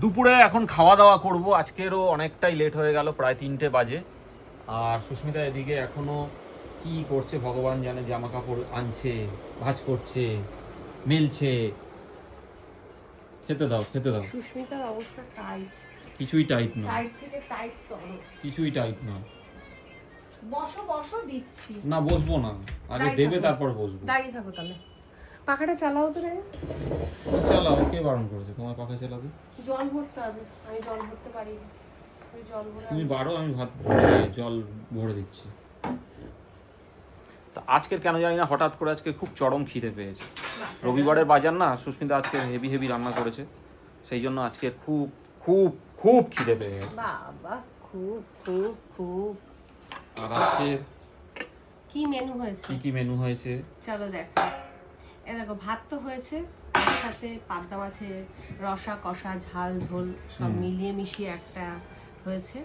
দুপুরে এখন খাওয়া দাওয়া করব। আজকেরও অনেকটাই লেট হয়ে গেল, প্রায় 3টে বাজে। আর সুস্মিতা এদিকে এখনো কি করছে ভগবান জানে, জামা কাপড় আনছে, ভাঁজ করছে, মেলছে। খেতে দাও খেতে দাও। সুস্মিতার অবস্থা টাইট। কিছুই টাইট না, টাইট থেকে টাইট তর। কিছুই টাইট না। বসো বসো, দিচ্ছি। না বসবো না, আগে দেবে তারপর বসবো। দাঁড়িয়ে থাকো তাহলে। পাখাটা চালাও তো রে। চালাও, কে বারণ করেছে তোমার পাখা চালাবে? জল ভরতে হবে, আমি জল ভরতে পারি না। জল ভরে তুমি বারো, আমি ভাত জল ভরে দিচ্ছি। তা আজকের কেন জানি না হঠাৎ করে আজকে খুব চরম খিদে পেয়েছে। রবিবারের বাজার না, সুস্মিতা আজকে হেভি হেভি রান্না করেছে, সেই জন্য আজকে খুব খুব খুব খিদে পেয়ে গেছে। বাবা খুব খুব খুব। আর আজকের কি মেনু হয়েছে? কি মেনু হয়েছে চলো দেখো। দেখো ভাত তো হয়েছে, সাথে পাবদা মাছের রসা কষা ঝাল ঝোল সব মিলিয়ে মিশিয়ে একটা হয়েছে।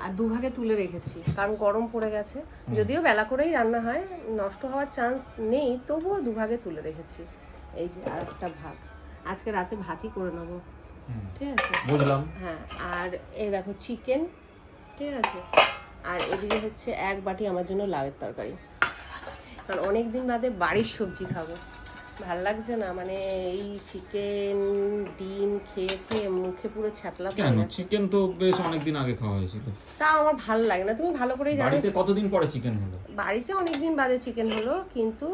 আর দুভাগে তুলে রেখেছি কারণ গরম পড়ে গেছে। যদিও বেলা করেই রান্না হয়, নষ্ট হওয়ার চান্স নেই, তবুও দুভাগে তুলে রেখেছি। এই যে আর একটা ভাত, আজকে রাতে ভাতই করে নেবো, ঠিক আছে? বুঝলাম। হ্যাঁ, আর এই দেখো চিকেন, ঠিক আছে? আর এদিকে হচ্ছে 1 বাটি আমার জন্য লাউয়ের তরকারি, কারণ অনেকদিন বাদে বাড়ির সবজি খাবো। ভাল লাগছে না, মানে এই চিকেন ডিম খেয়ে খেয়ে মুখে পুরো ছ্যাতলা পড়ে গেছে। চিকেন তো বেশ অনেকদিন আগে খাওয়া হয়েছিল, তা আমার ভালো লাগে না, তুমি ভালো করেই জানো। বাড়িতে কতদিন পরে চিকেন হলো? বাড়িতে অনেকদিন বাদে চিকেন হলো, কিন্তু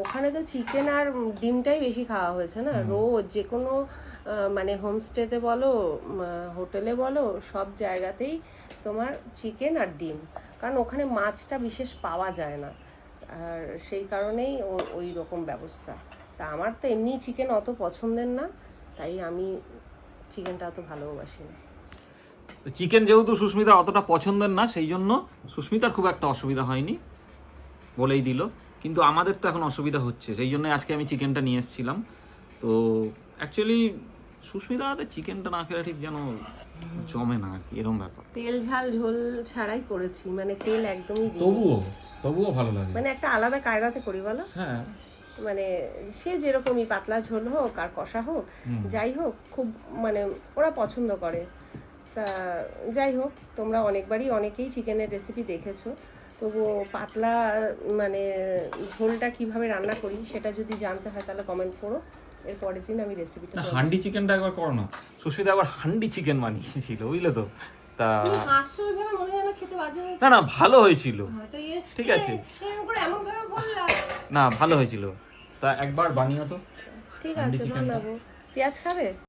ওখানে তো চিকেন আর ডিমটাই বেশি খাওয়া হয়েছে না। রোজ যে কোনো মানে হোমস্টেতে বলো, হোটেলে বলো, সব জায়গাতেই তোমার চিকেন আর ডিম, কারণ ওখানে মাছটা বিশেষ পাওয়া যায় না, আর সেই কারণেই ওই রকম ব্যবস্থা। তা আমার তো এমনি চিকেন অত পছন্দের না, তাই আমি চিকেনটা অত ভালোবাসি না। চিকেন যেহেতু সুস্মিতার অতটা পছন্দের না, সেই জন্য সুস্মিতার খুব একটা অসুবিধা হয়নি, বলেই দিল। কিন্তু আমাদের তো এখন অসুবিধা হচ্ছে, সেই জন্য আজকে আমি চিকেনটা নিয়ে এসেছিলাম। তো অ্যাকচুয়ালি সুস্মিতা হাতে চিকেনটা না খেলে ঠিক যেন জমে না আর কি, এরকম ব্যাপার। তেল ঝাল ঝোল ছাড়াই করেছি, মানে তেল একদমই দিই, তবুও ভালো লাগে, মানে একটা আলাদা কায়দাতে করি বলো। হ্যাঁ, মানে সে যেরকমই পাতলা ঝোল হোক আর কষা হোক, যাই হোক, খুব মানে ওরা পছন্দ করে। তা যাই হোক, তোমরা অনেকবারই অনেকেই চিকেনের রেসিপি দেখেছো, তবু পাতলা মানে ঝোলটা কিভাবে রান্না করি সেটা যদি জানতে হয় তাহলে কমেন্ট করো, এর পরের দিন আমি রেসিপিটা। হান্ডি চিকেনটা একবার করো না, সুস্মিতা একবার হান্ডি চিকেন বানিয়েছিল, বুঝলে তো? তা হাসছো ওইভাবে, মনে হয় না খেতে বাজে হয়েছে। না না, ভালো হয়েছিল, ঠিক আছে, এমন ভাবে বললাম না ভালো হয়েছিল। তা একবার বানিয়ে তো। ঠিক আছে, বানাবো। পেঁয়াজ খাবে?